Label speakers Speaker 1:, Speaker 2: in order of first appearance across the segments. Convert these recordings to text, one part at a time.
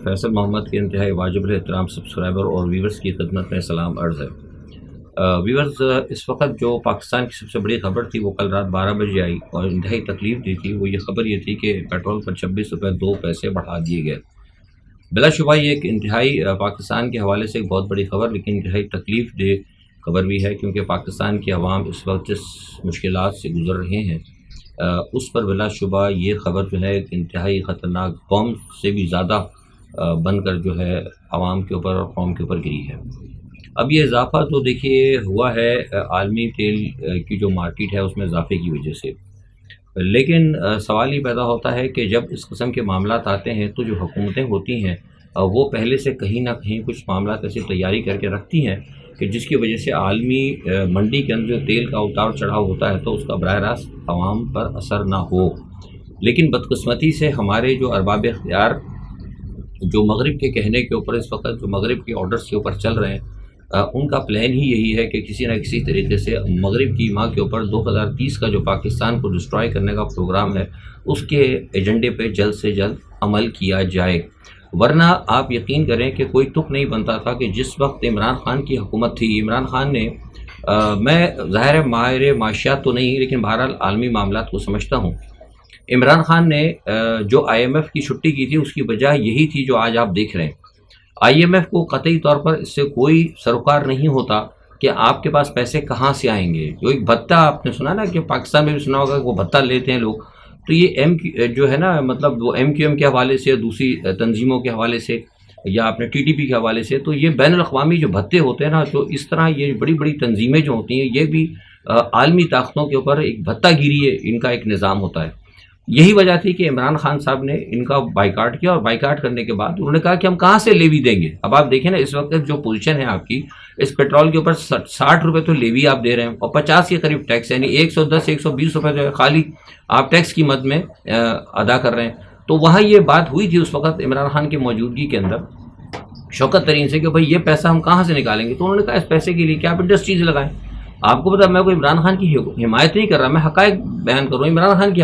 Speaker 1: فیصل محمد کے انتہائی واجب الاحترام سبسکرائبر اور ویورز کی خدمت میں سلام عرض ہے۔ ویورز، اس وقت جو پاکستان کی سب سے بڑی خبر تھی وہ کل رات 12 بجے آئی اور انتہائی تکلیف دی تھی۔ وہ یہ خبر یہ تھی کہ پیٹرول پر 26 روپے 2 پیسے بڑھا دیے گئے۔ بلا شبہ یہ ایک انتہائی پاکستان کے حوالے سے ایک بہت بڑی خبر، لیکن انتہائی تکلیف دہ خبر بھی ہے، کیونکہ پاکستان کی عوام اس وقت جس مشکلات سے گزر رہے ہیں اس پر بلا شبہ یہ خبر جو ہے ایک انتہائی خطرناک بم سے بھی زیادہ بن کر جو ہے عوام کے اوپر اور قوم کے اوپر گری ہے۔ اب یہ اضافہ تو دیکھیے ہوا ہے عالمی تیل کی جو مارکیٹ ہے اس میں اضافے کی وجہ سے، لیکن سوال یہ پیدا ہوتا ہے کہ جب اس قسم کے معاملات آتے ہیں تو جو حکومتیں ہوتی ہیں وہ پہلے سے کہیں نہ کہیں کچھ معاملات ایسی تیاری کر کے رکھتی ہیں کہ جس کی وجہ سے عالمی منڈی کے اندر جو تیل کا اتار چڑھاؤ ہوتا ہے تو اس کا براہ راست عوام پر اثر نہ ہو۔ لیکن بدقسمتی سے ہمارے جو ارباب اختیار جو مغرب کے کہنے کے اوپر اس وقت جو مغرب کے آرڈرز کے اوپر چل رہے ہیں ان کا پلان ہی یہی ہے کہ کسی نہ کسی طریقے سے مغرب کی ماں کے اوپر 2030 کا جو پاکستان کو ڈسٹرائے کرنے کا پروگرام ہے اس کے ایجنڈے پہ جلد سے جلد عمل کیا جائے، ورنہ آپ یقین کریں کہ کوئی تک نہیں بنتا تھا کہ جس وقت عمران خان کی حکومت تھی، عمران خان نے میں ظاہر ماہر معاشیات تو نہیں لیکن بہرحال عالمی معاملات کو سمجھتا ہوں، عمران خان نے جو IMF کی چھٹی کی تھی اس کی وجہ یہی تھی جو آج آپ دیکھ رہے ہیں۔ IMF کو قطعی طور پر اس سے کوئی سروکار نہیں ہوتا کہ آپ کے پاس پیسے کہاں سے آئیں گے۔ جو ایک بھتہ آپ نے سنا نا کہ پاکستان میں بھی سنا ہوگا کہ وہ بھتہ لیتے ہیں لوگ، تو یہ جو ہے نا مطلب وہ MQM کے حوالے سے، دوسری تنظیموں کے حوالے سے یا اپنے TTP کے حوالے سے، تو یہ بین الاقوامی جو بھتے ہوتے ہیں نا، تو اس طرح یہ بڑی بڑی تنظیمیں جو ہوتی ہیں یہ بھی عالمی طاقتوں کے اوپر ایک بھتہ گیری ہے، ان کا ایک نظام ہوتا ہے۔ یہی وجہ تھی کہ عمران خان صاحب نے ان کا بائیکاٹ کیا، اور بائیکاٹ کرنے کے بعد انہوں نے کہا کہ ہم کہاں سے لیوی دیں گے۔ اب آپ دیکھیں نا اس وقت جو پوزیشن ہے آپ کی، اس پیٹرول کے اوپر 60 روپے تو لیوی آپ دے رہے ہیں اور 50 کے قریب ٹیکس، یعنی 110 120 روپے جو ہے خالی آپ ٹیکس کی مد میں ادا کر رہے ہیں۔ تو وہاں یہ بات ہوئی تھی اس وقت عمران خان کی موجودگی کے اندر شوکت ترین سے کہ بھائی یہ پیسہ ہم کہاں سے نکالیں گے، تو انہوں نے کہا اس پیسے کے لیے کہ آپ انڈسٹریز لگائیں۔ آپ کو پتا میں کوئی عمران خان کی حمایت نہیں کر رہا، میں حقائق بیان کر رہا ہوں۔ عمران خان کی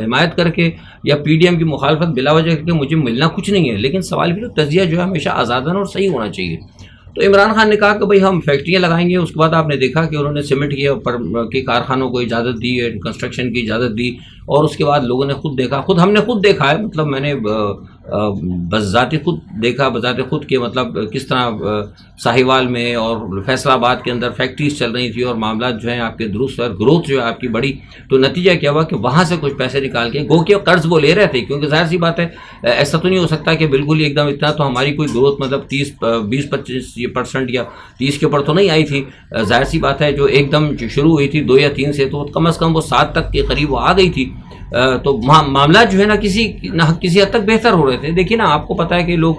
Speaker 1: حمایت کر کے یا PDM کی مخالفت بلا وجہ کر کے مجھے ملنا کچھ نہیں ہے، لیکن سوال بھی تجزیہ جو ہے ہمیشہ آزادانہ اور صحیح ہونا چاہیے۔ تو عمران خان نے کہا کہ بھائی ہم فیکٹریاں لگائیں گے، اس کے بعد آپ نے دیکھا کہ انہوں نے سیمنٹ کے کارخانوں کو اجازت دی، کنسٹرکشن کی اجازت دی، اور اس کے بعد لوگوں نے خود دیکھا، ہم نے خود دیکھا ہے، مطلب میں نے بذات خود کہ مطلب کس طرح ساہیوال میں اور فیصل آباد کے اندر فیکٹریز چل رہی تھی اور معاملات جو ہیں آپ کے درست اور گروتھ جو ہے آپ کی بڑی، تو نتیجہ کیا ہوا کہ وہاں سے کچھ پیسے نکال کے گو کہ قرض وہ لے رہے تھے، کیونکہ ظاہر سی بات ہے ایسا تو نہیں ہو سکتا کہ بالکل ہی ایک دم اتنا تو ہماری کوئی گروتھ مطلب 20-25% یا 30 کے اوپر تو نہیں آئی تھی۔ ظاہر سی بات ہے جو ایک دم شروع ہوئی تھی 2 یا 3 سے، تو کم از کم وہ 7 تک کے قریب وہ آ گئی تھی، تو معاملات جو ہے نا کسی حد تک بہتر ہو رہے تھے۔ دیکھیے نا آپ کو پتا ہے کہ لوگ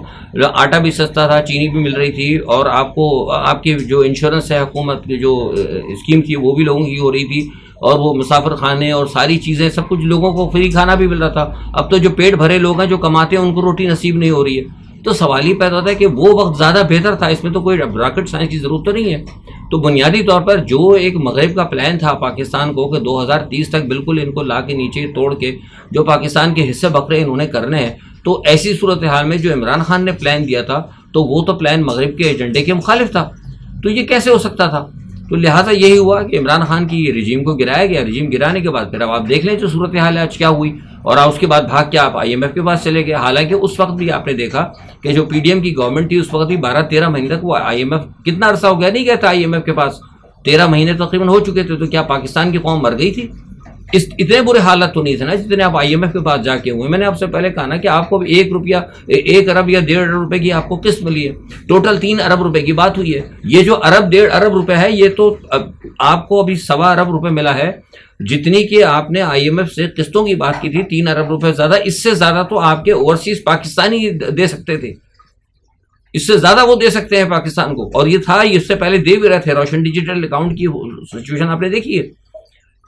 Speaker 1: آٹا بھی سستا تھا، چینی بھی مل رہی تھی، اور آپ کو آپ کی جو انشورنس ہے حکومت کی جو اسکیم تھی وہ بھی لوگوں کی ہو رہی تھی، اور وہ مسافر خانے اور ساری چیزیں سب کچھ لوگوں کو فری کھانا بھی مل رہا تھا۔ اب تو جو پیٹ بھرے لوگ ہیں جو کماتے ہیں ان کو روٹی نصیب نہیں ہو رہی ہے۔ تو سوال ہی پیدا ہوتا ہے کہ وہ وقت زیادہ بہتر تھا، اس میں تو کوئی راکٹ سائنس کی ضرورت تو نہیں ہے۔ تو بنیادی طور پر جو ایک مغرب کا پلان تھا پاکستان کو کہ 2030 تک بالکل ان کو لا کے نیچے توڑ کے جو پاکستان کے حصے بکرے انہوں نے کرنے ہیں، تو ایسی صورتحال میں جو عمران خان نے پلان دیا تھا تو وہ تو پلان مغرب کے ایجنڈے کے مخالف تھا، تو یہ کیسے ہو سکتا تھا؟ تو لہٰذا یہی ہوا کہ عمران خان کی رجیم کو گرایا گیا۔ رجیم گرانے کے بعد پھر اب آپ دیکھ لیں جو صورتحال آج کیا ہوئی، اور اس کے بعد بھاگ کے آپ IMF کے پاس چلے گئے۔ حالانکہ اس وقت بھی آپ نے دیکھا کہ جو PDM کی گورنمنٹ تھی اس وقت بھی 12-13 مہینے تک وہ IMF کتنا عرصہ ہو گیا نہیں گیا تھا IMF کے پاس، 13 مہینے تقریباً ہو چکے تھے۔ تو کیا پاکستان کی قوم مر گئی تھی؟ اتنے برے حالت تو نہیں تھے نا جتنے آپ IMF کے پاس جا کے ہوئے۔ میں نے آپ سے پہلے کہا نا کہ آپ کو 1 ارب یا 1.5 ارب روپے کی آپ کو قسط ملی ہے، ٹوٹل 3 ارب روپے کی بات ہوئی ہے۔ یہ جو 1.5 ارب روپے ہے یہ تو آپ کو ابھی 1.25 ارب روپے ملا ہے، جتنی کہ آپ نے IMF سے قسطوں کی بات کی تھی 3 ارب روپے زیادہ، اس سے زیادہ تو آپ کے اوورسیز پاکستانی دے سکتے تھے، اس سے زیادہ وہ دے سکتے ہیں پاکستان کو، اور یہ تھا اس سے پہلے دے بھی رہے تھے۔ روشن ڈیجیٹل اکاؤنٹ کی سچویشن آپ نے دیکھی ہے۔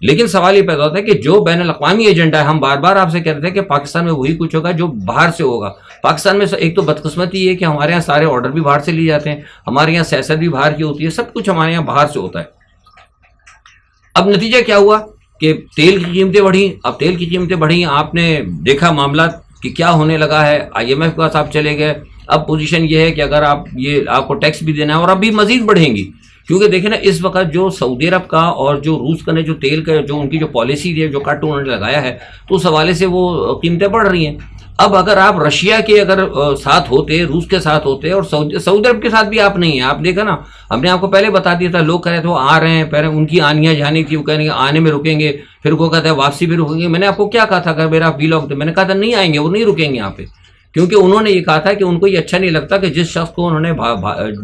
Speaker 1: لیکن سوال یہ پیدا ہوتا ہے کہ جو بین الاقوامی ایجنڈا ہے، ہم بار بار آپ سے کہتے ہیں کہ پاکستان میں وہی کچھ ہوگا جو باہر سے ہوگا۔ پاکستان میں ایک تو بدقسمتی یہ ہے کہ ہمارے یہاں سارے آرڈر بھی باہر سے لیے جاتے ہیں، ہمارے یہاں سیاست بھی باہر کی ہوتی ہے، سب کچھ ہمارے یہاں باہر سے ہوتا ہے۔ اب نتیجہ کیا ہوا کہ تیل کی قیمتیں بڑھیں۔ اب تیل کی قیمتیں بڑھیں، آپ نے دیکھا معاملات کہ کیا ہونے لگا ہے. IMF کے پاس آپ چلے گئے, اب پوزیشن یہ ہے کہ اگر آپ کو ٹیکس بھی دینا ہے اور اب بھی مزید بڑھیں گی, کیونکہ دیکھیں نا اس وقت جو سعودی عرب کا اور جو روس کا نے جو تیل کا جو ان کی جو پالیسی ہے جو کٹ انہوں نے لگایا ہے, تو اس حوالے سے وہ قیمتیں بڑھ رہی ہیں. اب اگر آپ رشیا کے اگر ساتھ ہوتے, روس کے ساتھ ہوتے, اور سعودی عرب کے ساتھ بھی آپ نہیں ہیں. آپ دیکھا نا, ہم نے آپ کو پہلے بتا دیا تھا, لوگ کہہ رہے تھے وہ آ رہے ہیں, پہلے ان کی آنیاں جانی تھی, وہ کہہ رہے ہیں آنے میں رکیں گے, پھر وہ کہتے ہیں واپسی بھی رکیں گے. میں نے آپ کو کیا کہا تھا اگر میرا ویلاگ, میں نے کہا تھا نہیں آئیں گے, وہ نہیں رکیں گے یہاں پہ, کیونکہ انہوں نے یہ کہا تھا کہ ان کو یہ اچھا نہیں لگتا کہ جس شخص کو انہوں نے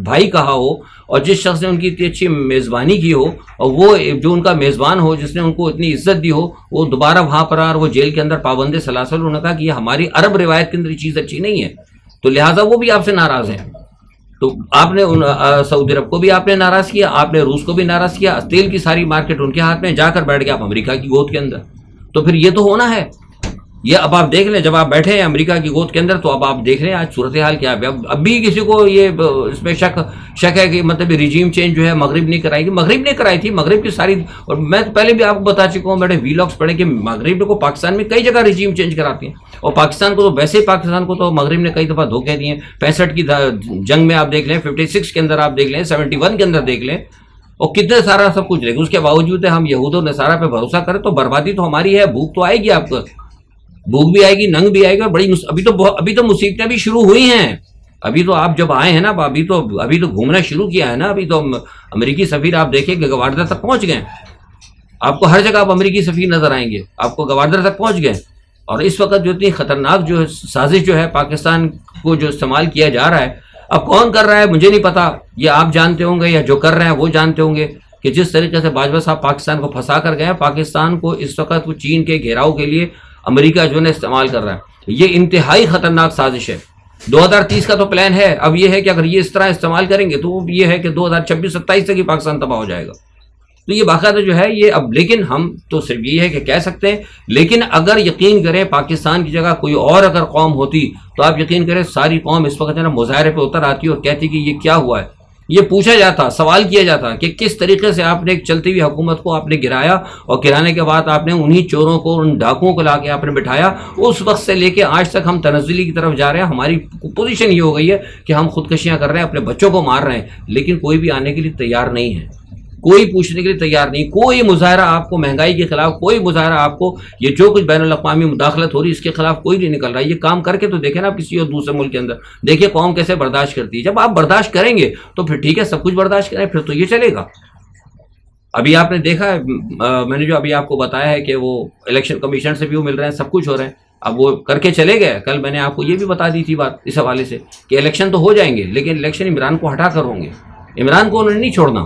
Speaker 1: بھائی کہا ہو اور جس شخص نے ان کی اتنی اچھی میزبانی کی ہو, اور وہ جو ان کا میزبان ہو جس نے ان کو اتنی عزت دی ہو, وہ دوبارہ وہاں پر اور وہ جیل کے اندر پابند سلاسل. انہوں نے کہا کہ یہ ہماری عرب روایت کے اندر یہ چیز اچھی نہیں ہے, تو لہٰذا وہ بھی آپ سے ناراض ہیں. تو آپ نے سعودی عرب کو بھی آپ نے ناراض کیا, آپ نے روس کو بھی ناراض کیا, تیل کی ساری مارکیٹ ان کے ہاتھ میں, جا کر بیٹھ گئے آپ امریکہ کی گود کے اندر. تو پھر یہ تو ہونا ہے. یہ اب آپ دیکھ لیں, جب آپ بیٹھے ہیں امریکہ کی گود کے اندر, تو اب آپ دیکھ رہے ہیں آج صورتحال کیا ہے. اب بھی کسی کو یہ اس میں شک ہے کہ مطلب ریجیم چینج جو ہے مغرب نہیں کرائے گی. مغرب نے کرائی تھی, مغرب کی ساری, اور میں پہلے بھی آپ کو بتا چکا ہوں, میرے ویلاگس پڑھے کہ مغرب کو پاکستان میں کئی جگہ ریجیم چینج کراتے ہیں, اور پاکستان کو تو ویسے پاکستان کو تو مغرب نے کئی دفعہ دھوکے دیے. 65 کی جنگ میں آپ دیکھ لیں, 56 کے اندر آپ دیکھ لیں, 71 کے اندر دیکھ لیں, اور کتنے سارا سب کچھ. لیکن اس کے باوجود ہم یہود و نصارہ پہ بھروسہ کریں تو بربادی تو ہماری ہے. بھوک تو آئے گی, آپ کو بھوک بھی آئے گی, ننگ بھی آئے گی, اور بڑی ابھی تو مصیبتیں بھی شروع ہوئی ہیں. ابھی تو آپ جب آئے ہیں نا, ابھی تو گھومنا شروع کیا ہے نا. ابھی تو امریکی سفیر آپ دیکھیں کہ گوادر تک پہنچ گئے. آپ کو ہر جگہ آپ امریکی سفیر نظر آئیں گے, آپ کو گوادر تک پہنچ گئے. اور اس وقت جو اتنی خطرناک جو سازش جو ہے پاکستان کو جو استعمال کیا جا رہا ہے, اب کون کر رہا ہے مجھے نہیں پتا, یہ آپ جانتے ہوں گے یا جو کر رہے ہیں وہ جانتے ہوں گے, کہ جس طریقے سے باجوہ صاحب پاکستان کو پھنسا کر گئے. پاکستان کو اس وقت وہ چین کے گھیراؤ کے لیے امریکہ جو ہے استعمال کر رہا ہے. یہ انتہائی خطرناک سازش ہے. 2030 کا تو پلان ہے. اب یہ ہے کہ اگر یہ اس طرح استعمال کریں گے تو یہ ہے کہ 2026-27 تک ہی پاکستان تباہ ہو جائے گا. تو یہ باقاعدہ جو ہے یہ اب, لیکن ہم تو صرف یہ ہے کہ کہہ سکتے ہیں, لیکن اگر یقین کریں پاکستان کی جگہ کوئی اور اگر قوم ہوتی تو آپ یقین کریں ساری قوم اس وقت ہے نا مظاہرے پہ اتر آتی اور کہتی کہ یہ کیا ہوا ہے. یہ پوچھا جاتا, سوال کیا جاتا کہ کس طریقے سے آپ نے ایک چلتی ہوئی حکومت کو آپ نے گرایا, اور گرانے کے بعد آپ نے انہی چوروں کو, ان ڈاکوؤں کو لا کے آپ نے بٹھایا. اس وقت سے لے کے آج تک ہم تنزلی کی طرف جا رہے ہیں. ہماری پوزیشن یہ ہو گئی ہے کہ ہم خودکشیاں کر رہے ہیں, اپنے بچوں کو مار رہے ہیں, لیکن کوئی بھی آنے کے لیے تیار نہیں ہے, کوئی پوچھنے کے لیے تیار نہیں. کوئی مظاہرہ آپ کو مہنگائی کے خلاف, کوئی مظاہرہ آپ کو, یہ جو کچھ بین الاقوامی مداخلت ہو رہی ہے اس کے خلاف کوئی نہیں نکل رہا ہے. یہ کام کر کے تو دیکھیں نا کسی اور دوسرے ملک کے اندر, دیکھیں قوم کیسے برداشت کرتی ہے. جب آپ برداشت کریں گے تو پھر ٹھیک ہے, سب کچھ برداشت کریں, پھر تو یہ چلے گا. ابھی آپ نے دیکھا ہے, میں نے جو ابھی آپ کو بتایا ہے کہ وہ الیکشن کمیشن سے بھی وہ مل رہے ہیں, سب کچھ ہو رہے ہیں. اب وہ کر کے چلے گئے. کل میں نے آپ کو یہ بھی بتا دی تھی بات اس حوالے سے کہ الیکشن تو ہو جائیں گے, لیکن الیکشن عمران کو ہٹا کر ہوں گے. عمران کو انہوں نے نہیں چھوڑنا.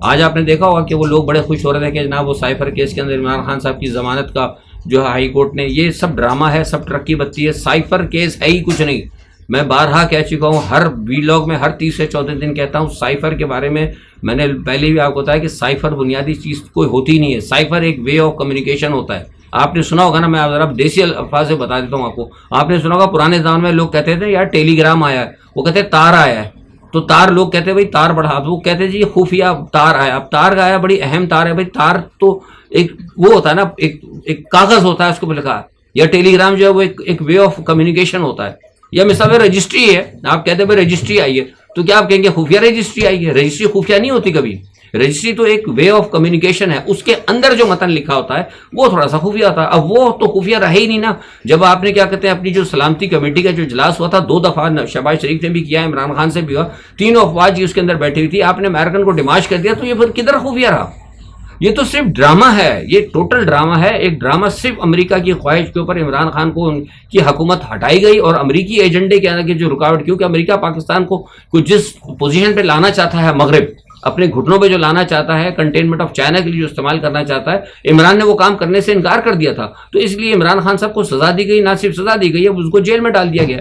Speaker 1: آج آپ نے دیکھا ہوگا کہ وہ لوگ بڑے خوش ہو رہے تھے کہ جناب وہ سائفر کیس کے اندر عمران خان صاحب کی ضمانت کا جو ہے ہائی کورٹ نے, یہ سب ڈرامہ ہے, سب ترقی بتی ہے. سائفر کیس ہے ہی کچھ نہیں. میں بارہا کہہ چکا ہوں, ہر ویلاگ میں ہر تیسرے چوتھے دن کہتا ہوں سائفر کے بارے میں. میں نے پہلے بھی آپ کو بتایا کہ سائفر بنیادی چیز کوئی ہوتی نہیں ہے. سائفر ایک وے آف کمیونیکیشن ہوتا ہے. آپ نے سنا ہوگا نا, میں ذرا دیسی الفاظ سے بتا دیتا ہوں آپ کو. آپ نے سنا ہوگا پرانے زمانے میں لوگ کہتے تھے یار ٹیلی گرام آیا ہے, وہ کہتے تار آیا ہے. تو تار لوگ کہتے ہیں بھائی تار بڑھا, تو وہ کہتے ہیں جی خفیہ تار آیا. اب تار کا آیا, بڑی اہم تار ہے بھائی. تار تو ایک وہ ہوتا ہے نا, ایک کاغذ ہوتا ہے اس کو لکھا, یا ٹیلی گرام جو ہے وہ ایک وے آف کمیونیکیشن ہوتا ہے. یا مثال رجسٹری ہے, آپ کہتے ہیں بھائی رجسٹری آئی ہے, تو کیا آپ کہیں گے خفیہ رجسٹری آئی ہے؟ رجسٹری خفیہ نہیں ہوتی کبھی. رجسٹری تو ایک وے آف کمیونیکیشن ہے, اس کے اندر جو متن لکھا ہوتا ہے وہ تھوڑا سا خفیہ ہوتا ہے. اب وہ تو خفیہ رہے ہی نہیں نا. جب آپ نے کیا کہتے ہیں اپنی جو سلامتی کمیٹی کا جو اجلاس ہوا تھا 2 دفعہ, شہباز شریف نے بھی کیا, عمران خان سے بھی ہوا, تینوں افواج اس کے اندر بیٹھی ہوئی تھی, آپ نے امریکن کو ڈیمارچ کر دیا, تو یہ پھر کدھر خفیہ رہا؟ یہ تو صرف ڈرامہ ہے, یہ ٹوٹل ڈرامہ ہے. ایک ڈرامہ صرف امریکہ کی خواہش کے اوپر عمران خان کو ان کی حکومت ہٹائی گئی, اور امریکی ایجنڈے کے آگے جو رکاوٹ, کیونکہ امریکہ پاکستان کو جس پوزیشن پہ لانا چاہتا ہے, مغرب اپنے گھٹنوں پہ جو لانا چاہتا ہے, کنٹینمنٹ آف چائنا کے لیے جو استعمال کرنا چاہتا ہے, عمران نے وہ کام کرنے سے انکار کر دیا تھا. تو اس لیے عمران خان صاحب کو سزا دی گئی, نہ صرف سزا دی گئی ہے, اس کو جیل میں ڈال دیا گیا.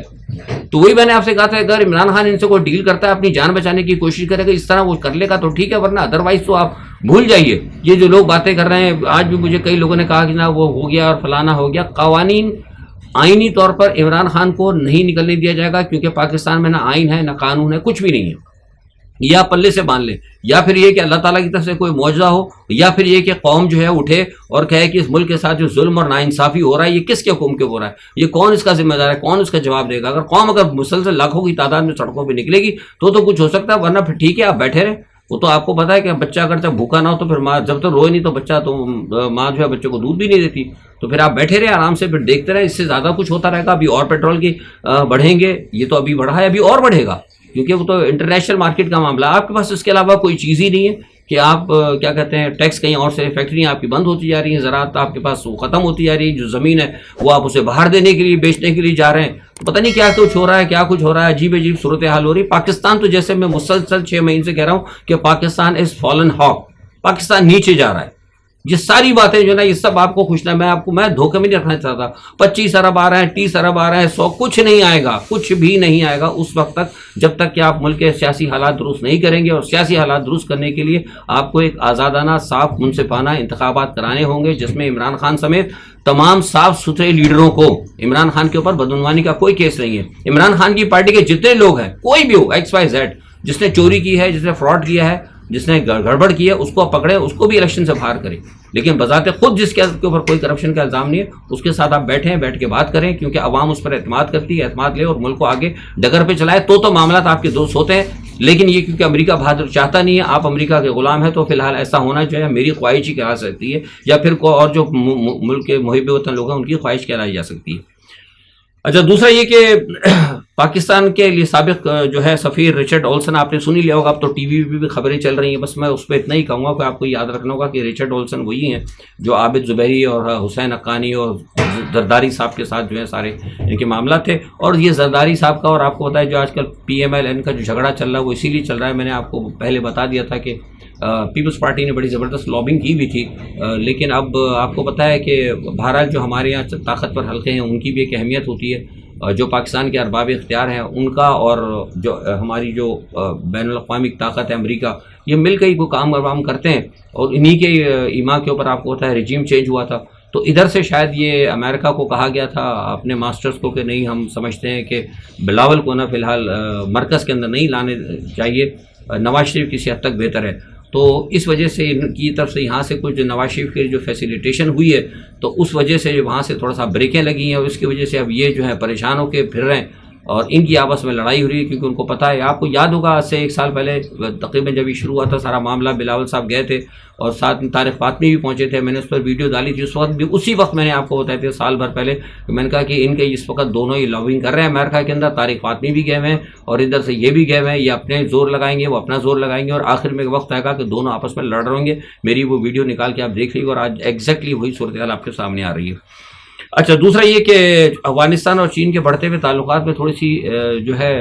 Speaker 1: تو وہی میں نے آپ سے کہا تھا اگر عمران خان ان سے کوئی ڈیل کرتا ہے, اپنی جان بچانے کی کوشش کرے گا, اس طرح وہ کر لے گا تو ٹھیک ہے, ورنہ ادروائز تو آپ بھول جائیے. یہ جو لوگ باتیں کر رہے ہیں, آج بھی مجھے کئی لوگوں نے کہا کہ نا وہ ہو گیا اور فلانا ہو گیا. قوانین آئینی طور پر عمران خان کو نہیں نکلنے دیا جائے گا, کیونکہ پاکستان میں نہ آئین ہے, نہ قانون ہے, کچھ بھی نہیں ہے. یا پلے سے باندھ لیں، یا پھر یہ کہ اللہ تعالیٰ کی طرف سے کوئی معجزہ ہو، یا پھر یہ کہ قوم جو ہے اٹھے اور کہے کہ اس ملک کے ساتھ جو ظلم اور ناانصافی ہو رہا ہے یہ کس کے حکم کے ہو رہا ہے، یہ کون اس کا ذمہ دار ہے، کون اس کا جواب دے گا۔ اگر قوم مسلسل لاکھوں کی تعداد میں سڑکوں پہ نکلے گی تو کچھ ہو سکتا ہے، ورنہ پھر ٹھیک ہے آپ بیٹھے رہیں۔ وہ تو آپ کو پتا ہے کہ بچہ اگر جب بھوکا نہ ہو تو پھر ماں جب تک روئے نہیں تو بچہ تو ماں جو ہے بچے کو دودھ بھی نہیں دیتی، تو پھر آپ بیٹھے رہے آرام سے، پھر دیکھتے رہے، اس سے زیادہ کچھ ہوتا رہے گا۔ ابھی اور پیٹرول کی بڑھیں گے، یہ تو ابھی بڑھا ہے، ابھی اور بڑھے گا، کیونکہ وہ تو انٹرنیشنل مارکیٹ کا معاملہ ہے۔ آپ کے پاس اس کے علاوہ کوئی چیز ہی نہیں ہے کہ آپ کیا کہتے ہیں ٹیکس کہیں اور سے، فیکٹریاں آپ کی بند ہوتی جا رہی ہیں، زراعت آپ کے پاس وہ ختم ہوتی جا رہی ہے، جو زمین ہے وہ آپ اسے باہر دینے کے لیے بیچنے کے لیے جا رہے ہیں، پتہ نہیں کیا کچھ ہو رہا ہے، کیا کچھ ہو رہا ہے، عجیب عجیب صورتحال ہو رہی ہے۔ پاکستان تو جیسے میں مسلسل 6 مہینے سے کہہ رہا ہوں کہ پاکستان از فالن ہاک، پاکستان نیچے جا رہا ہے۔ یہ ساری باتیں جو نا یہ سب آپ کو خوش نہ، میں دھوکے میں نہیں رکھنا چاہتا۔ 25 ارب آ رہے ہیں، 30 ارب آ رہے ہیں، 100، کچھ نہیں آئے گا، کچھ بھی نہیں آئے گا اس وقت تک جب تک کہ آپ ملک کے سیاسی حالات درست نہیں کریں گے۔ اور سیاسی حالات درست کرنے کے لیے آپ کو ایک آزادانہ، صاف، منصفانہ انتخابات کرانے ہوں گے، جس میں عمران خان سمیت تمام صاف ستھرے لیڈروں کو، عمران خان کے اوپر بدعنوانی کا کوئی کیس نہیں ہے، عمران خان کی پارٹی کے جتنے لوگ ہیں، کوئی بھی ہو XYZ، جس نے چوری کی ہے، جس نے فراڈ کیا ہے، جس نے گڑبڑ کی ہے، اس کو پکڑے، اس کو بھی الیکشن سے باہر کریں، لیکن بذات خود جس کے اوپر کوئی کرپشن کا الزام نہیں ہے اس کے ساتھ آپ بیٹھیں، بیٹھ کے بات کریں، کیونکہ عوام اس پر اعتماد کرتی ہے، اعتماد لے اور ملک کو آگے ڈگر پہ چلائے تو معاملات آپ کے دوست ہوتے ہیں۔ لیکن یہ کیونکہ امریکہ بہادر چاہتا نہیں ہے، آپ امریکہ کے غلام ہیں، تو فی الحال ایسا ہونا جو ہے میری خواہش ہی کہا سکتی ہے، یا پھر کوئی اور جو ملک کے محب وطن لوگ ہیں ان کی خواہش کہلائی جا سکتی ہے۔ اچھا، دوسرا یہ کہ پاکستان کے لیے سابق جو ہے سفیر رچرڈ اولسن، آپ نے سنی لیا ہوگا، اب تو ٹی وی پہ بھی خبریں چل رہی ہیں، بس میں اس پہ اتنا ہی کہوں گا کہ آپ کو یاد رکھنا ہوگا کہ رچرڈ اولسن وہی ہیں جو عابد زبیری اور حسین حقانی اور زرداری صاحب کے ساتھ جو ہے سارے ان کے معاملات تھے۔ اور یہ زرداری صاحب کا، اور آپ کو بتایا جو آج کل PMLN کا جو جھگڑا چل رہا ہے وہ اسی لیے چل رہا ہے۔ میں نے آپ کو پہلے بتا دیا تھا کہ پیپلز پارٹی نے بڑی زبردست لابنگ کی بھی تھی، لیکن اب آپ کو پتہ ہے کہ بہرحال جو ہمارے یہاں طاقتور حلقے ہیں ان کی بھی ایک اہمیت ہوتی ہے، جو پاکستان کے ارباب اختیار ہیں ان کا، اور جو ہماری جو بین الاقوامی طاقت ہے امریکہ، یہ مل کے ہی کوئی کام کرتے ہیں، اور انہی کے ایما کے اوپر آپ کو پتہ ہے رجیم چینج ہوا تھا، تو ادھر سے شاید یہ امریکہ کو کہا گیا تھا اپنے ماسٹرز کو کہ نہیں، ہم سمجھتے ہیں کہ بلاول کو نا فی الحال مرکز کے اندر نہیں لانے چاہیے، نواز شریف کسی حد تک بہتر ہے۔ تو اس وجہ سے ان کی طرف سے یہاں سے کچھ نواز شریف کی جو فیسیلیٹیشن ہوئی ہے تو اس وجہ سے وہاں سے تھوڑا سا بریکیں لگی ہیں، اور اس کی وجہ سے اب یہ جو ہے پریشان ہو کے پھر رہے ہیں، اور ان کی آپس میں لڑائی ہو رہی ہے، کیونکہ ان کو پتہ ہے، آپ کو یاد ہوگا آج سے 1 سال پہلے تقریباً جب یہ شروع ہوا تھا سارا معاملہ، بلاول صاحب گئے تھے اور ساتھ میں طارق فاطمی بھی پہنچے تھے، میں نے اس پر ویڈیو ڈالی تھی اس وقت بھی، اسی وقت میں نے آپ کو بتایا تھا سال بھر پہلے، میں نے کہا کہ ان کے اس وقت دونوں ہی لابنگ کر رہے ہیں امریکہ کے اندر، طارق فاطمی بھی گئے ہوئے ہیں اور ادھر سے یہ بھی گئے ہوئے ہیں، یہ اپنے زور لگائیں گے، وہ اپنا زور لگائیں گے، اور آخر میں وقت آئے گا کہ دونوں آپس میں لڑ رہے ہوں گے۔ میری وہ ویڈیو نکال کے آپ دیکھ لیجیے، اور آج ایگزیکٹلی وہی صورتحال آپ کے سامنے آ رہی ہے۔ اچھا، دوسرا یہ کہ افغانستان اور چین کے بڑھتے ہوئے تعلقات میں تھوڑی سی جو ہے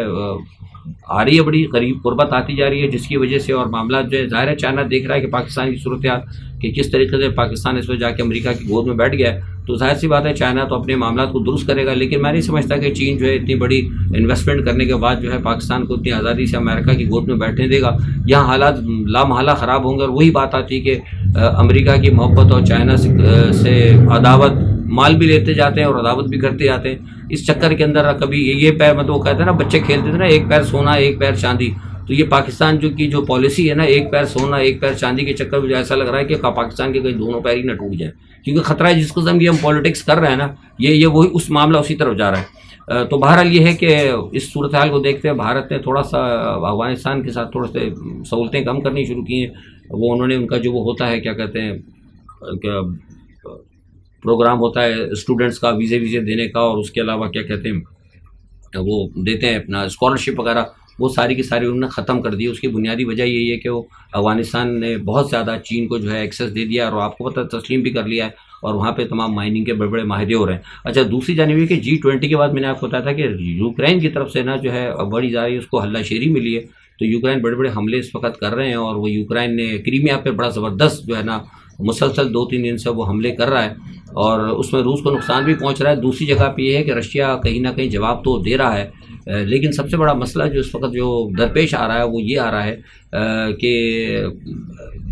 Speaker 1: آ رہی ہے، بڑی قریب قربت آتی جا رہی ہے، جس کی وجہ سے اور معاملات جو ہے ظاہر ہے چائنا دیکھ رہا ہے کہ پاکستان کی صورتحال کہ کس طریقے سے پاکستان اس وقت جا کے امریکہ کی گود میں بیٹھ گیا ہے، تو ظاہر سی بات ہے چائنا تو اپنے معاملات کو درست کرے گا، لیکن میں نہیں سمجھتا کہ چین جو ہے اتنی بڑی انویسٹمنٹ کرنے کے بعد جو ہے پاکستان کو اتنی آزادی سے امریکہ کی گود میں بیٹھنے دے گا۔ یہاں حالات لامحالہ خراب ہوں گے، اور وہی بات آتی ہے کہ امریکہ کی محبت اور چائنا سے عداوت، مال بھی لیتے جاتے ہیں اور عداوت بھی کرتے جاتے ہیں، اس چکر کے اندر کبھی یہ پیر مطلب وہ کہتے ہیں نا بچے کھیلتے تھے نا، ایک پیر سونا ایک پیر چاندی، تو یہ پاکستان کی جو پالیسی ہے نا، ایک پیر سونا ایک پیر چاندی کے چکر میں ایسا لگ رہا ہے کہ پاکستان کے کہیں دونوں پیر ہی نہ ٹوٹ جائیں، کیونکہ خطرہ ہے جس قسم کی ہم پالیٹکس کر رہے ہیں نا، یہ وہی اس معاملہ اسی طرف جا رہا ہے۔ تو بہرحال یہ ہے کہ اس صورتحال کو دیکھتے ہوئے بھارت نے تھوڑا سا افغانستان کے ساتھ تھوڑا سے سہولتیں کم کرنی شروع کی ہیں، وہ انہوں نے ان کا جو وہ ہوتا ہے کیا کہتے ہیں پروگرام ہوتا ہے اسٹوڈنٹس کا ویزے دینے کا، اور اس کے علاوہ کیا کہتے ہیں وہ دیتے ہیں اپنا اسکالرشپ وغیرہ، وہ ساری کی ساری انہوں نے ختم کر دی۔ اس کی بنیادی وجہ یہی ہے کہ وہ افغانستان نے بہت زیادہ چین کو جو ہے ایکسیس دے دیا، اور آپ کو پتہ تسلیم بھی کر لیا ہے، اور وہاں پہ تمام مائننگ کے بڑے بڑے معاہدے ہو رہے ہیں۔ اچھا، دوسری جانب یہ کہ G20 کے بعد میں نے آپ کو بتایا تھا کہ یوکرین کی طرف سے نا جو ہے بڑی جا رہی ہے، اس کو ہلہ شیری ملی ہے، تو یوکرین بڑے بڑے حملے اس وقت کر رہے ہیں، اور وہ یوکرین نے کریمیا پہ بڑا زبردست جو ہے نا مسلسل 2-3 دن سے وہ حملے کر رہا ہے، اور اس میں روس کو نقصان بھی پہنچ رہا ہے۔ دوسری جگہ پہ یہ ہے کہ رشیا کہیں نہ کہیں جواب تو دے رہا ہے، لیکن سب سے بڑا مسئلہ جو اس وقت جو درپیش آ رہا ہے وہ یہ آ رہا ہے کہ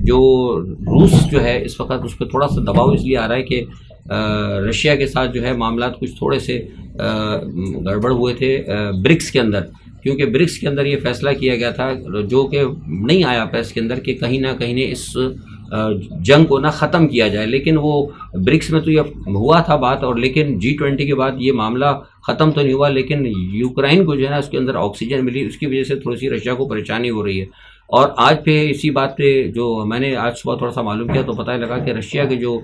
Speaker 1: جو روس جو ہے اس وقت اس پہ تھوڑا سا دباؤ اس لیے آ رہا ہے کہ رشیا کے ساتھ جو ہے معاملات کچھ تھوڑے سے گڑبڑ ہوئے تھے برکس کے اندر، کیونکہ برکس کے اندر یہ فیصلہ کیا گیا تھا جو کہ نہیں آیا پریس کے اندر کہ کہیں نہ کہیں اس جنگ کو نہ ختم کیا جائے، لیکن وہ برکس میں تو یہ ہوا تھا بات، اور لیکن G20 کے بعد یہ معاملہ ختم تو نہیں ہوا، لیکن یوکرائن کو جو ہے نا اس کے اندر آکسیجن ملی، اس کی وجہ سے تھوڑی سی رشیا کو پریشانی ہو رہی ہے۔ اور آج پہ اسی بات پہ جو میں نے آج صبح تھوڑا سا معلوم کیا تو پتہ لگا کہ رشیا کے جو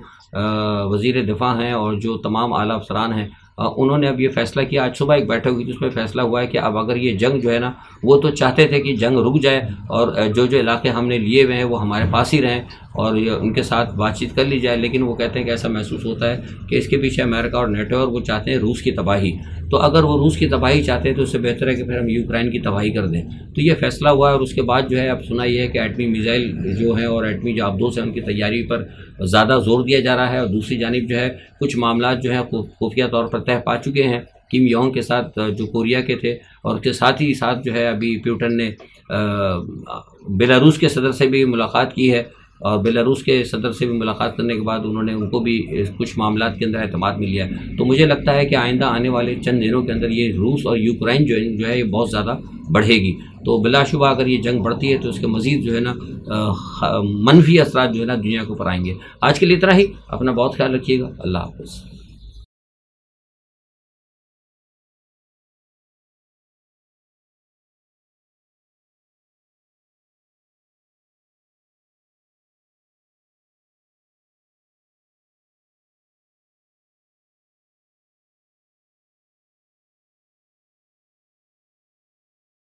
Speaker 1: وزیر دفاع ہیں اور جو تمام اعلیٰ افسران ہیں انہوں نے اب یہ فیصلہ کیا، آج صبح ایک بیٹھک ہوئی تھی، اس میں فیصلہ ہوا ہے کہ اب اگر یہ جنگ جو ہے نا، وہ تو چاہتے تھے کہ جنگ رک جائے اور جو علاقے ہم نے لیے ہوئے ہیں وہ ہمارے پاس ہی رہیں اور ان کے ساتھ بات چیت کر لی جائے، لیکن وہ کہتے ہیں کہ ایسا محسوس ہوتا ہے کہ اس کے پیچھے امریکہ اور نیٹو، اور وہ چاہتے ہیں روس کی تباہی۔ تو اگر وہ روس کی تباہی چاہتے ہیں تو اس سے بہتر ہے کہ پھر ہم یوکرائن کی تباہی کر دیں۔ تو یہ فیصلہ ہوا ہے، اور اس کے بعد جو ہے اب سنا یہ ہے کہ ایٹمی میزائل جو ہیں اور ایٹمی جو آبدوز ہیں ان کی تیاری پر زیادہ زور دیا جا رہا ہے، اور دوسری جانب جو ہے کچھ معاملات جو ہیں خفیہ طور پر طے پا چکے ہیں کم یونگ کے ساتھ جو کوریا کے تھے، اور اس کے ساتھ ہی ساتھ جو ہے ابھی پیوٹن نے بیلاروس کے صدر سے بھی ملاقات کی ہے، اور بیلاروس کے صدر سے بھی ملاقات کرنے کے بعد انہوں نے ان کو بھی کچھ معاملات کے اندر اعتماد مل گیا ہے۔ تو مجھے لگتا ہے کہ آئندہ آنے والے چند دنوں کے اندر یہ روس اور یوکرائن جو ہے یہ بہت زیادہ بڑھے گی۔ تو بلا شبہ اگر یہ جنگ بڑھتی ہے تو اس کے مزید جو ہے نا منفی اثرات جو ہے نا دنیا کو پر آئیں گے۔ آج کے لیے اتنا ہی، اپنا بہت خیال رکھیے گا، اللہ حافظ۔